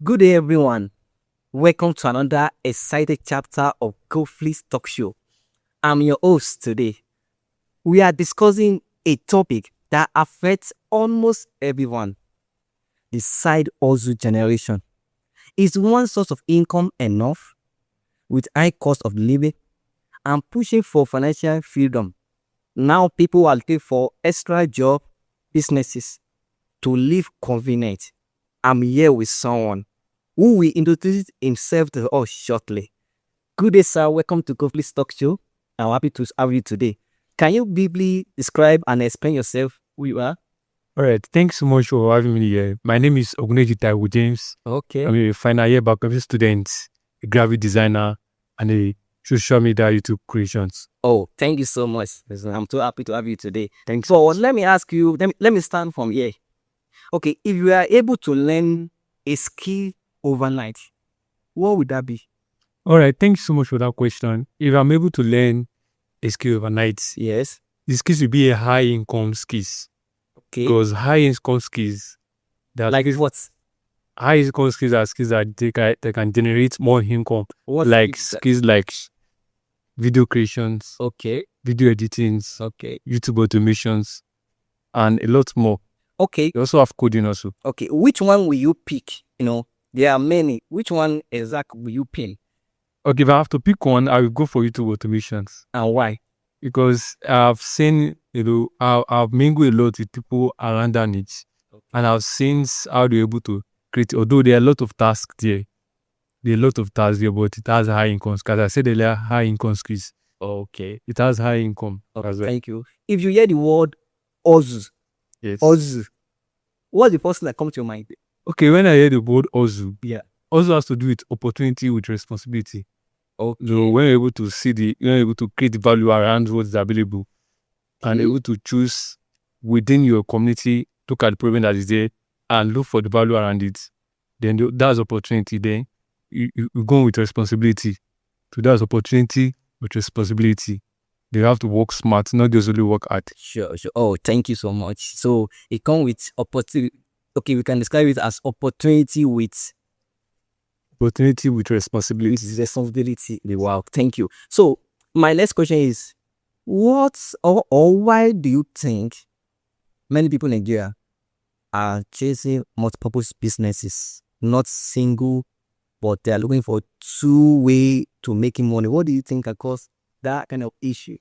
Good day, everyone. Welcome to another exciting chapter of Govilix Talk Show. I'm your host today. We are discussing a topic that affects almost everyone: the side hustle generation. Is one source of income enough with high cost of living and pushing for financial freedom? Now, people are looking for extra job businesses to live convenient. I'm here with someone who will introduce himself to us shortly. Good day, sir. Welcome to Govilix Talk Show. I'm happy to have you today. Can you briefly describe and explain yourself, who you are? All right, thanks so much for having me here. My name is Ogneji Taiwo James. Okay. I'm a final year biography student, a graphic designer, and a social media YouTube creations. Oh, thank you so much. I'm so happy to have you today. Thanks. So let me ask you, let me start from here. Okay, if you are able to learn a skill overnight, what would that be? All right, thanks so much for that question. If I'm able to learn a skill overnight, Yes. the skills will be a high income skills. Okay. Because high income skills, Like what? high income skills are skills that they can generate more income. What Like skills? skills like video creations, Okay. video editing, Okay. YouTube automations, and a lot more. Okay. You also have coding also. Okay. Which one will you pick? There are many. Which one exactly will you pick? Okay, if I have to pick one, I will go for YouTube automations. And why? Because I've seen, I've mingled a lot with people around that niche. Okay. And I've seen how they're able to create, although there are a lot of tasks there. There are a lot of tasks there, but it has high income. Because I said earlier, high income skills. Okay. It has high income Okay. as well. Thank you. If you hear the word hustle, Yes. what's the first thing that comes to your mind? Okay, when I hear the word hustle, Yeah. hustle has to do with opportunity with responsibility. Okay. So when you're able to you're able to create value around what's available, and able to choose within your community, look at the problem that is there and look for the value around it, then that's opportunity. Then you go with responsibility. So that's opportunity with responsibility. They have to work smart, not just only work hard. Sure. Oh, thank you so much. So it comes with opportunity. Okay, we can describe it as opportunity with responsibility. Wow, thank you. So my next question is, or why do you think many people in Nigeria are chasing multi-purpose businesses, not single, but they are looking for two-way to making money? What do you think can cause that kind of issue?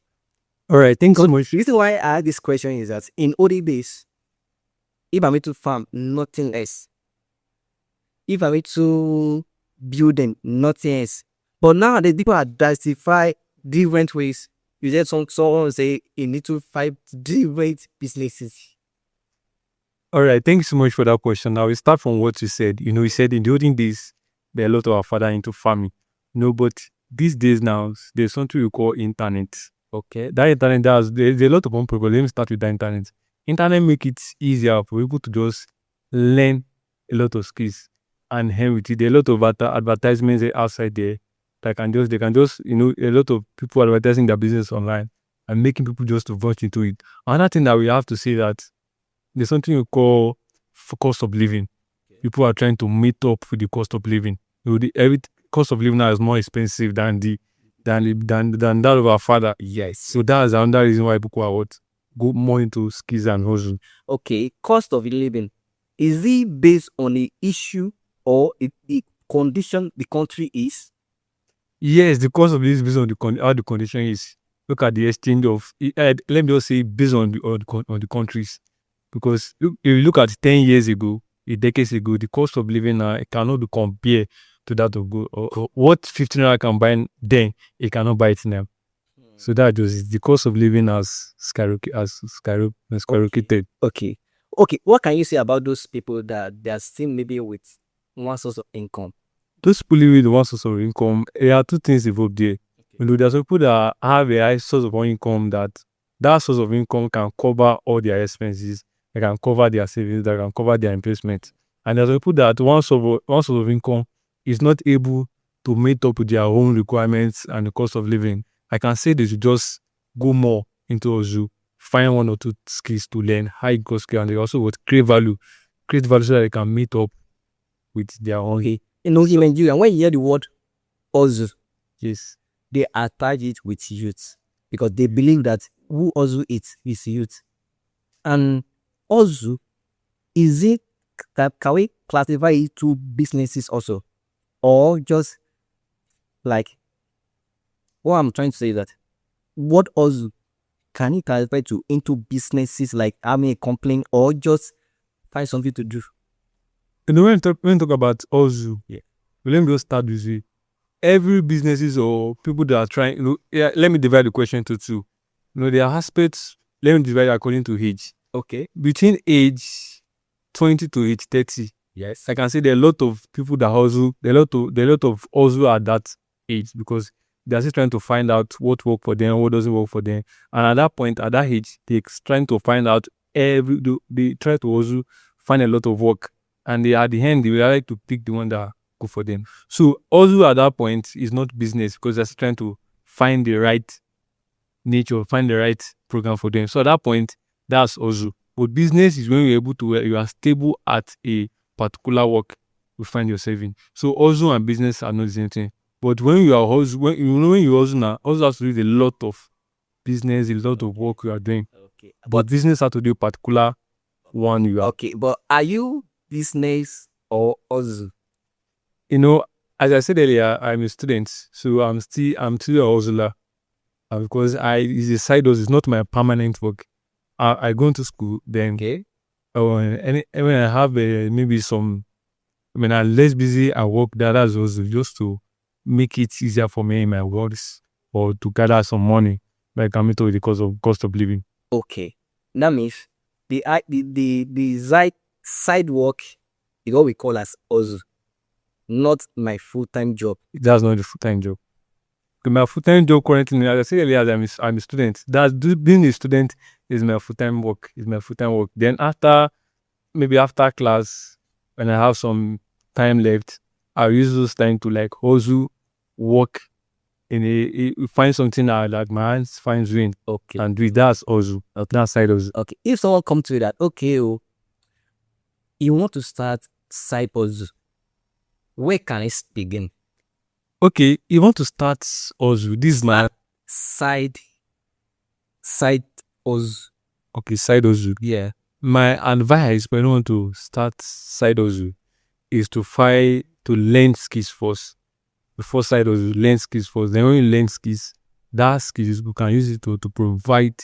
All right, thanks so much. The reason why I ask this question is that in olden days, if I'm to farm, nothing else. If I'm to building, nothing else. But now the people are diversify different ways. You said someone say you need to find different businesses. All right, thanks so much for that question. Now we start from what you said. You said in the olden days, there are a lot of our father into farming. But these days now, there's something we call internet. Okay. That internet there's a lot of people. Let me start with the internet. Internet make it easier for people to just learn a lot of skills and earn with it. There are a lot of advertisements outside there that they can just, a lot of people advertising their business online and making people just to watch into it. Another thing that we have to say that there's something we call cost of living. Okay. People are trying to meet up with the cost of living. Every cost of living now is more expensive than that of our father. Yes. So that's another reason why people are go more into skills and hustle. Okay, cost of living, is it based on the issue or the condition the country is? Yes, the cost of living is based on how the condition is. Look at the exchange of. Let me just say based on the countries, because if you look at 10 years ago, a decade ago, the cost of living now it cannot be compared to that of go. Or what 15 naira can buy then, it cannot buy it now. So that just the cost of living has skyrocketed. Okay. What can you say about those people that they are still maybe with one source of income? Those people with one source of income, there are two things involved there. Okay. There's people that have a high source of income that source of income can cover all their expenses, they can cover their savings, they can cover their investment. And there's people that one source of income is not able to meet up with their own requirements and the cost of living. I can say they should just go more into Ozu, find one or two skills to learn, high cost skill, and they also would create value so that they can meet up with their own. Okay. In Nigeria, when you hear the word hustle, Yes. they attach it with youth because they believe that who hustle it is youth. And hustle, is it, can we classify it to businesses also? Or just like, what I'm trying to say is that what hustle can you classify to into businesses like having a complaint or just find something to do? You know, when you talk about hustle, Yeah. let me just start with it. Every businesses or people that are trying, let me divide the question into two. There are aspects, let me divide according to age. Okay. Between age 20 to age 30, Yes. I can say there are a lot of people that hustle, there are a lot of hustle at that age because they're still trying to find out what works for them, what doesn't work for them. And at that point, at that age, they're trying to find out they try to hustle, find a lot of work. And at the end, they will like to pick the one that good for them. So hustle at that point is not business because they're still trying to find the right nature, find the right program for them. So at that point, that's hustle. But business is when you're able to, you are stable at a particular work you find yourself in. So hustle and business are not the same thing. But when you are hustle, when you hustle now, hustle has to do with a lot of business, a lot of work you are doing. Okay. But business has to do a particular one you are. Okay, but are you business or hustle? As I said earlier, I'm a student, so I'm still a hustler. Because it's a side hustle, it's not my permanent work. I go into school, then Okay. when I have maybe some, when I'm less busy, I work that as also just to make it easier for me in my works or to gather some money by coming to the cost of living. Okay. That means the side work is what we call as hustle, not my full-time job. That's not the full-time job. My full-time job currently, as I said earlier, I'm a student. Being a student is my full-time work. Then maybe after class, when I have some time left, I use those time to like hustle, work find something that my hands finds doing. Okay. And do it. That's hustle. Okay. That's side hustle. Okay. If someone come to you that, okay, you want to start side hustle, where can I begin? Okay, you want to start hustle. This is my side hustle. Okay, side hustle. Yeah. My advice when you want to start side hustle is to learn skills first. Before side hustle, learn skills first. Then when you learn skills, that skills you can use it to provide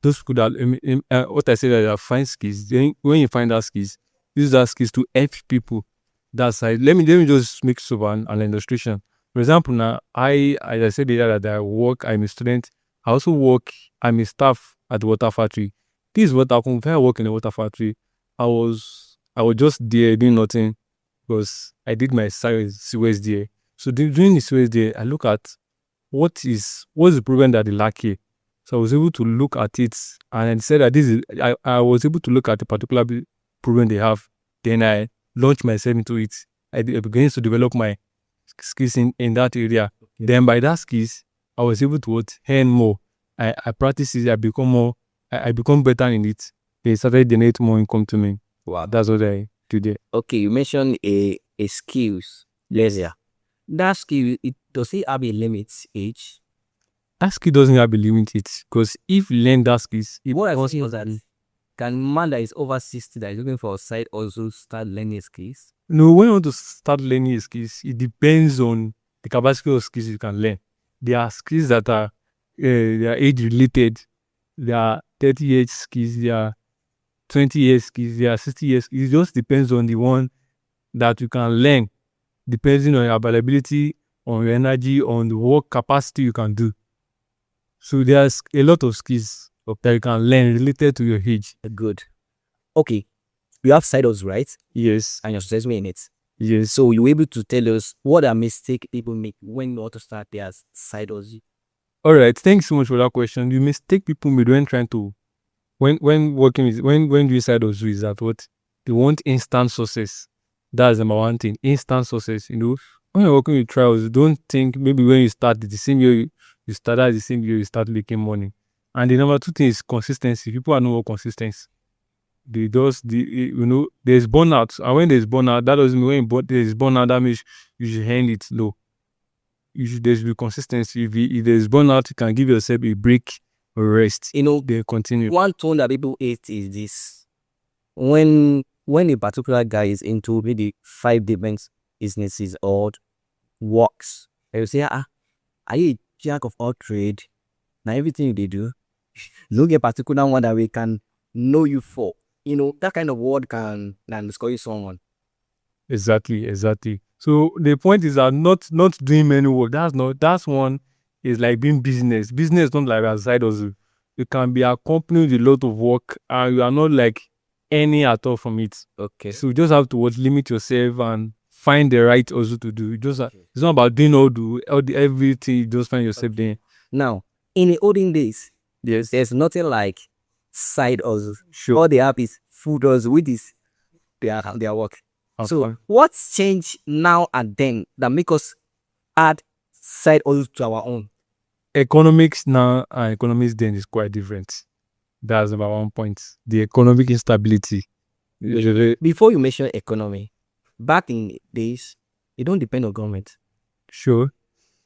those people that what I say that find skills. Then when you find that skills, use that skills to help people that side. Let me just make an illustration. For example, now as I said earlier that I'm a student. I also work. I'm a staff at the water factory. This is what happened when I work in the water factory. I was just there doing nothing because I did my CWS there. So during the CWS there, I look at what's the problem that they lack here. So I was able to look at it and I said that I was able to look at a particular problem they have. Then I launched myself into it. I began to develop my skills in that area. Okay. Then by that skills, I was able to earn more. I practice it. I become better in it. They started generating more income to me. Wow, that's what I do there. Okay, you mentioned a skills. Yes, yeah. That skill, does it have a limit age? That skill doesn't have a limit because if you learn that skills, what I was saying was that can man that is over 60 that is looking for a side also start learning skills? No, when you want to start learning skills, it depends on the capacity of skills you can learn. There are skills that are they are age related. There are 30 years skills. There are 20 years skills. There are 60 years skills. It just depends on the one that you can learn, depending on your availability, on your energy, on the work capacity you can do. So there's a lot of skills that you can learn related to your age. Good. Okay. You have side hustles, right? Yes. And you're successful in it. Yes. So you're able to tell us what are mistakes people make when they want to start their side hustle? All right. Thanks so much for that question. The mistake people made when trying to when doing side hustle is that what they want instant success. That's number one thing. Instant success. When you're working with trials, don't think maybe when you start the same year you start at the same year you start making money. And the number two thing is consistency. People are not consistent. there's burnout, and when there's burnout, that doesn't mean when there's burnout that means you should hand it low. There should be consistency. If there's burnout, you can give yourself a break or rest. Then continue. One tone that people hate is this: when a particular guy is into maybe 5 different businesses or works, they will say, are you a jack of all trade? Now everything they do, look a particular one that we can know you for. That kind of word can discourage someone. Exactly. So the point is that not doing many work. That's one is like being business. Business not like a side hustle. You can be accompanied with a lot of work and you are not like any at all from it. Okay. So you just have to limit yourself and find the right hustle to do. It's not about doing everything. You just find yourself there. Now, in the olden days, there's nothing like side hustle. Sure. All they have is food hustle, which is their work. That's So fine. what's changed now and then that make us add side hustle to our own? Economics now and economics then is quite different. That's number one point. The economic instability. Before you mention economy, back in days, it don't depend on government. Sure.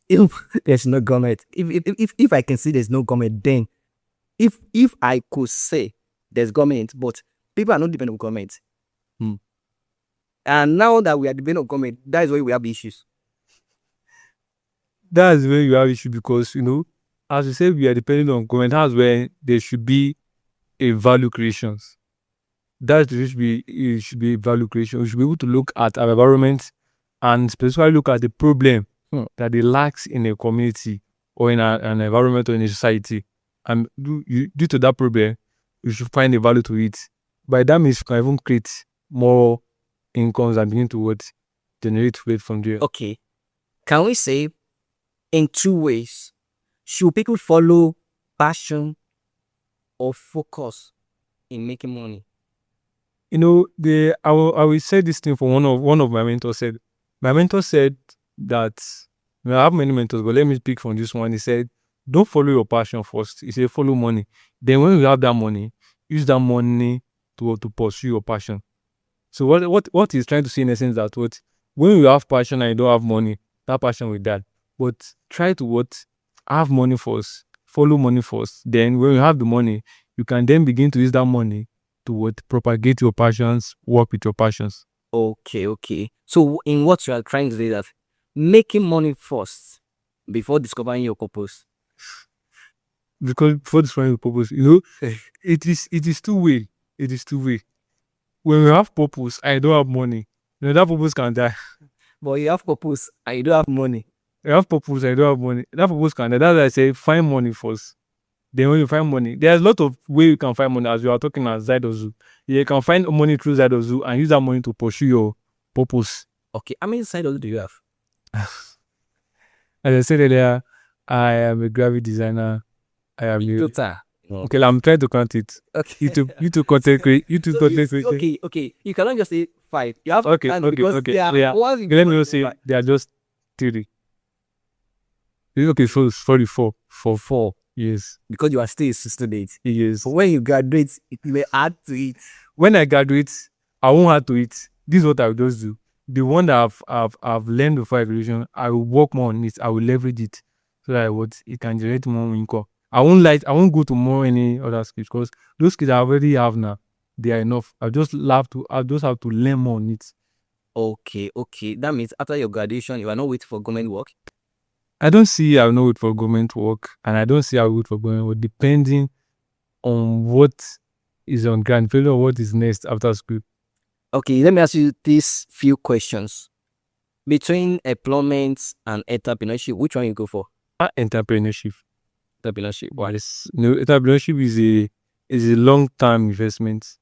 If there's no government, if I can say there's no government, then if I could say there's government, but people are not dependent on government. And now that we are dependent on government, that is where we have issues. That's where you have issue because, as you said, we are dependent on government. That's where there should be a value creations. It should be value creation. We should be able to look at our environment and specifically look at the problem that it lacks in a community or in an environment or in a society. And due to that problem, you should find a value to it. By that means, you can even create more incomes and begin to generate wealth from there. Okay. Can we say in 2 ways, should people follow passion or focus in making money? I will say this thing for one of my mentors said. My mentor said that I have many mentors, but let me speak from this one. He said, don't follow your passion first. He said, follow money. Then when you have that money, use that money to pursue your passion. So what he's trying to say in essence that when you have passion and you don't have money, that passion will die. But try to have money first, follow money first. Then when you have the money, you can then begin to use that money to propagate your passions, work with your passions. Okay. So in what you are trying to say that making money first before discovering your purpose. Because before discovering your purpose, it is two-way. It is two-way. When we have purpose, I don't have money. That purpose can die. But you have purpose and you don't have money. You have purpose, I don't have money. That purpose can die. That's why I say find money first. Then when you find money, there's a lot of ways you can find money as we are talking as Zydozu. You can find money through Zydozu and use that money to pursue your purpose. Okay, how many side hustles do you have? As I said earlier, I am a graphic designer. I am Total. Okay, I'm trying to count it. Okay. YouTube content creation. Okay. You cannot just say 5. You have Okay. Yeah. Let me just say they are just 3. Okay, so it's 44. For 4 years. Because you are still a student. Yes. But when you graduate, you may add to it. When I graduate, I won't add to it. This is what I will just do. The one that I've learned before I graduation, I will work more on it. I will leverage it so that it can generate more income. I won't go to more any other skills because those skills I already have now, they are enough. I just have to learn more on it. Okay. That means after your graduation, you are not waiting for government work? I don't see I will not wait for government work, and I don't see I will wait for government work, depending on what is on ground, depending on what is next after school. Okay, let me ask you these few questions. Between employment and entrepreneurship, which one you go for? Entrepreneurship. Entrepreneurship. What is entrepreneurship is a long-term investment.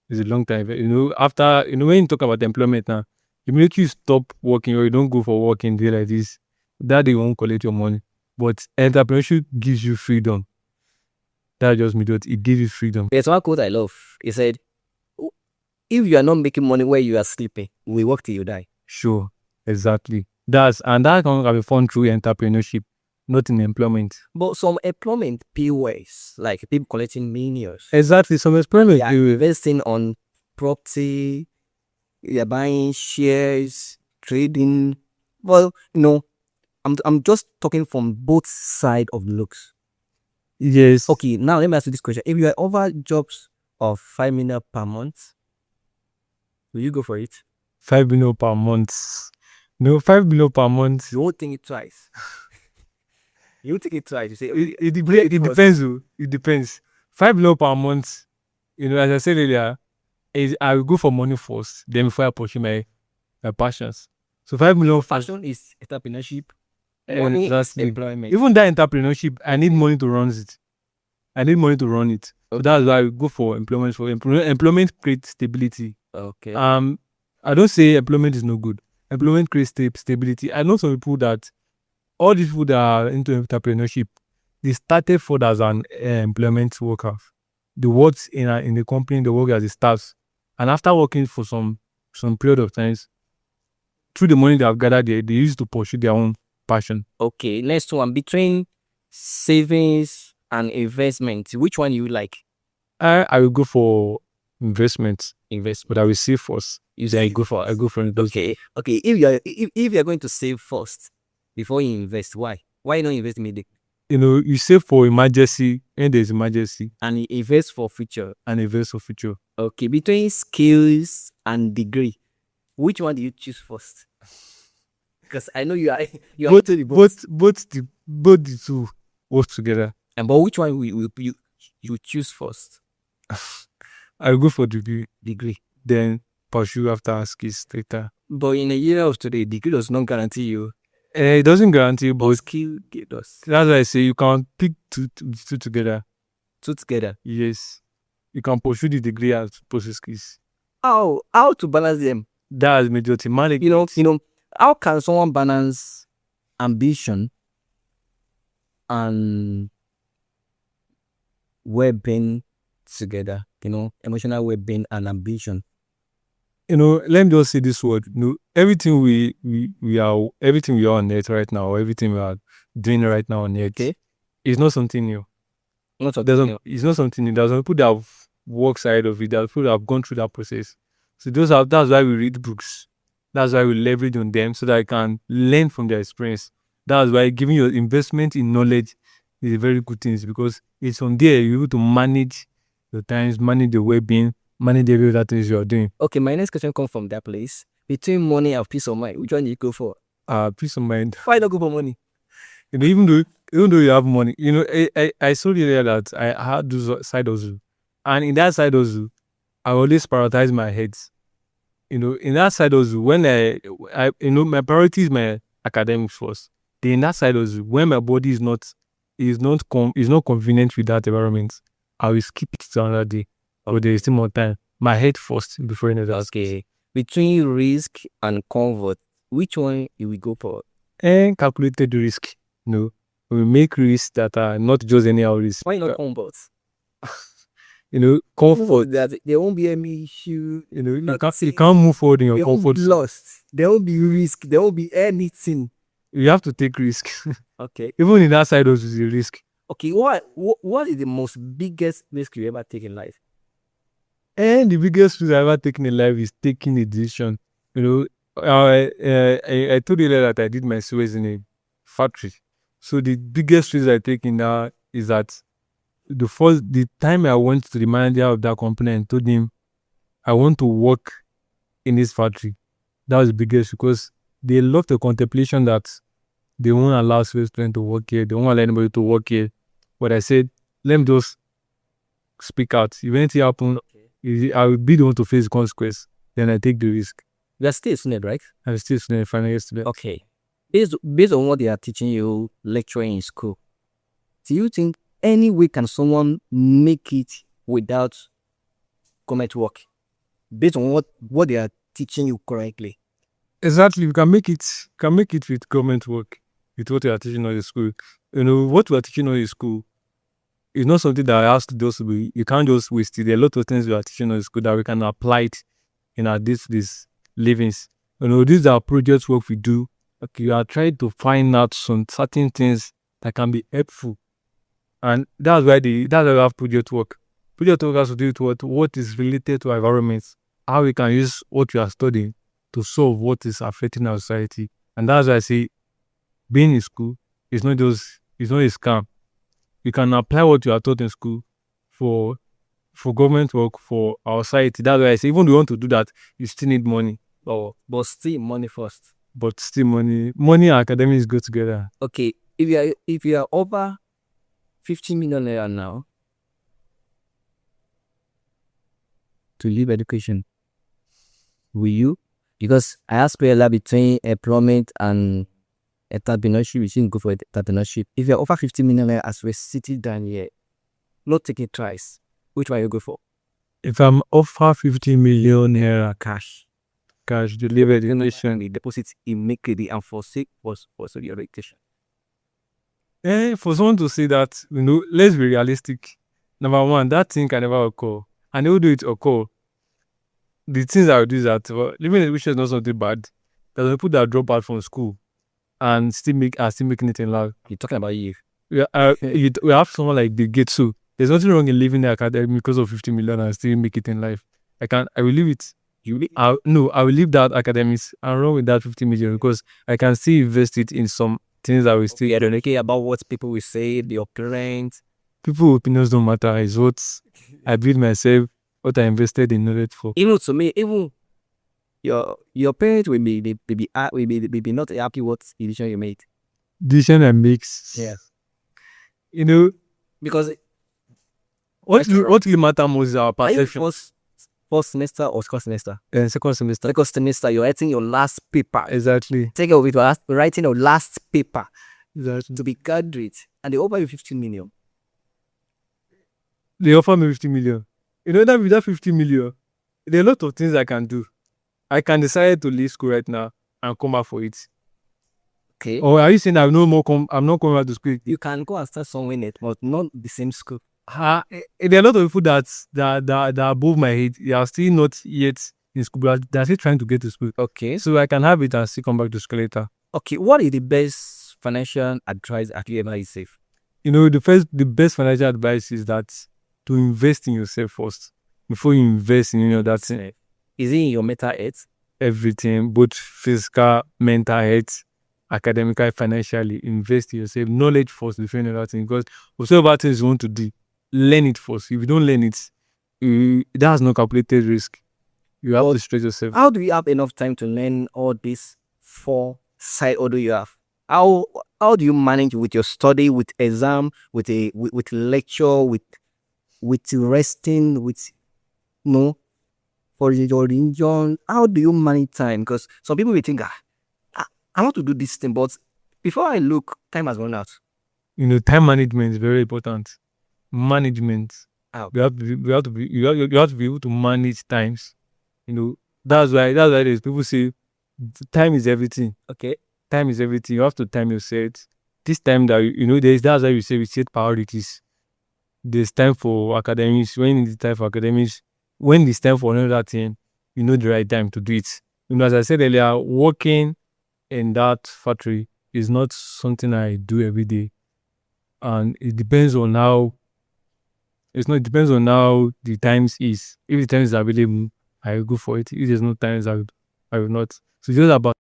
It's a long-term. After when you talk about employment now, immediately you stop working or you don't go for work in day like this, that they won't collect your money. But entrepreneurship gives you freedom. That just means it gives you freedom. There's one quote I love. He said, if you are not making money where you are sleeping, we work till you die. Sure, exactly. That can have a fun through entrepreneurship. not in employment. But some employment pay ways, like people collecting millions. Exactly, some employment. They are investing on property, you're buying shares, trading. Well, I'm just talking from both sides of the looks. Yes. Okay, now let me ask you this question. If you are over jobs of 5 million per month, will you go for it? 5 million per month. No, 5 million per month. You won't think it twice. You won't think it twice. You say, It depends. It depends. 5 million per month. As I said earlier, I will go for money first, then before I pursue my passions. So 5 million first. Passion is entrepreneurship. Money is employment. Even that entrepreneurship, I need money to run it. So that's why I go for employment. Employment creates stability. Okay. I don't say employment is no good. Employment creates stability. I know some people that all these people that are into entrepreneurship, they started for as an employment worker. They worked in the company, they work as a staff, and after working for some period of times, through the money they have gathered there, they used to pursue their own passion. Okay, next one, between savings and investment, which one you like? I will go for investment, but I will save first. I go for it. Okay. If you're going to save first before you invest, why not invest immediately? You save for emergency, and there's emergency, and you invest for future. Okay, between skills and degree, which one do you choose first? Because I know you are both the two work together. And but which one you choose first? I'll go for degree, then pursue after skills later. But in a year of today, degree does not guarantee you. It doesn't guarantee you, but skill does. That's why I say you can pick two together. Two together? Yes. You can pursue the degree and pursue skills. How to balance them? That's majority management. You know, how can someone balance ambition and well-being together? Emotional well-being and ambition. Let me just say this word. Everything we are on earth right now, or everything we are doing right now on earth, is not something new. It's not something new. There's some people that have worked side of it. There's people that have gone through that process. So that's why we read books. That's why we leverage on them so that I can learn from their experience. That's why giving your investment in knowledge is a very good thing, because it's on there you're able to manage your times, manage your well-being, manage every other things you are doing. Okay, my next question comes from that place. Between money and peace of mind, which one do you go for? Peace of mind. Why not go for money? Even though you have money, I saw earlier that I had to side hustle, and in that side hustle, I always prioritize my heads. In that side hustle, when I my priority is my academics first. Then in that side hustle, when my body is not convenient with that environment, I will skip it to another day. Or there is still more time. My head first before any other. Okay. Between risk and comfort, which one you will go for? Calculated risk. We make risks that are not just anyhow risk. Why not comfort? Comfort. That there won't be any issue. You can't move forward in your comfort. There won't be lost. There won't be risk. There won't be anything. You have to take risk. Okay. Even in that side also is a risk. Okay. What is the most biggest risk you ever take in life? And the biggest risk I ever taken in life is taking a decision. I told you earlier that I did my sewers in a factory. So the biggest risk I take in that is that the time I went to the manager of that company and told him I want to work in this factory, that was the biggest, because they love the contemplation that they won't allow sewers to work here. They won't allow anybody to work here. But I said, let me just speak out. If anything happens, I will be the one to face the consequence. Then I take the risk. You are still a student, right? I'm still a student, final year student. Okay. Based on what they are teaching you, lecturing in school, do you think any way can someone make it without government work? Based on what they are teaching you correctly? Exactly. You can make it with government work, with what you are teaching on the school. What we are teaching on the school, it's not something that I ask those to be. You can't just waste it. There are a lot of things we are teaching in school that we can apply it in our these livings. These are project work we do. Okay, you are trying to find out some certain things that can be helpful. And that's why we have project work. Project work has to do with what is related to our environment, how we can use what we are studying to solve what is affecting our society. And that's why I say being in school is not a scam. You can apply what you are taught in school for government work, for our society. That's why I say even if you want to do that, you still need money. But still money first. But still money and academics go together. Okay, if you are over 50 million naira now to leave education, will you? Because I asked parallel between employment and entrepreneurship, you shouldn't go for entrepreneurship. If you're over 50 million naira as we're sitting down here, not taking twice, which one you go for? If I'm offered 50 million naira Cash. to leave education, The deposit immediately and forsake was your education. for someone to say that, let's be realistic. Number one, that thing can never occur. And even though it occur, the things I would do is that living in education is not something bad. There's people that drop out from school and still making it in life. You're talking about you. We have someone like Bill Gates, so there's nothing wrong in leaving the academy because of 50 million and still make it in life. I will leave it. I will leave that academics and run with that 50 million because I can still invest it in some things that will still. I don't care about what people will say, your parents. People's opinions don't matter. It's what I build myself, what I invested in knowledge for. Even to me, even your parents will be not happy what decision you made. Decision I makes. Yes. Because what really matter most is our perception. First semester or second semester? Second semester. Second semester, you're writing your last paper. Exactly. Take it with writing your last paper. Exactly. To be graduate, and they offer you 15 million. They offer me 50 million. That with that 50 million, there are a lot of things I can do. I can decide to leave school right now and come back for it. Okay. Or are you saying I'm not coming back to school? You can go and start somewhere in it, but not the same school. There are a lot of people that are above my head. They are still not yet in school, but they're still trying to get to school. Okay. So I can have it and still come back to school later. Okay. What is the best financial advice you ever received? The best financial advice is that to invest in yourself first before you invest in that thing. Is it in your mental health? Everything, both physical, mental health, academically, financially. Invest in yourself. Knowledge first before any other thing. Because whatever things you want to do, learn it first. If you don't learn it, that has no calculated risk. You have to stress yourself. How do you have enough time to learn all these 4 side order you have? How do you manage with your study, with exam, with lecture, with resting, with for your religion? How do you manage time? Because some people will think, I want to do this thing, but before I look, time has run out. Time management is very important. Management. You have to be able to manage times. That's why there's people say time is everything. Okay. Time is everything. You have to time yourself. This time that that's why you say we set priorities. There's time for academics. When it's time for academics, when it's time for another thing, the right time to do it. As I said earlier, working in that factory is not something I do every day. And it depends on how it depends on how the times is. If the time is available, I will go for it. If there's no times, I will not. So it's just about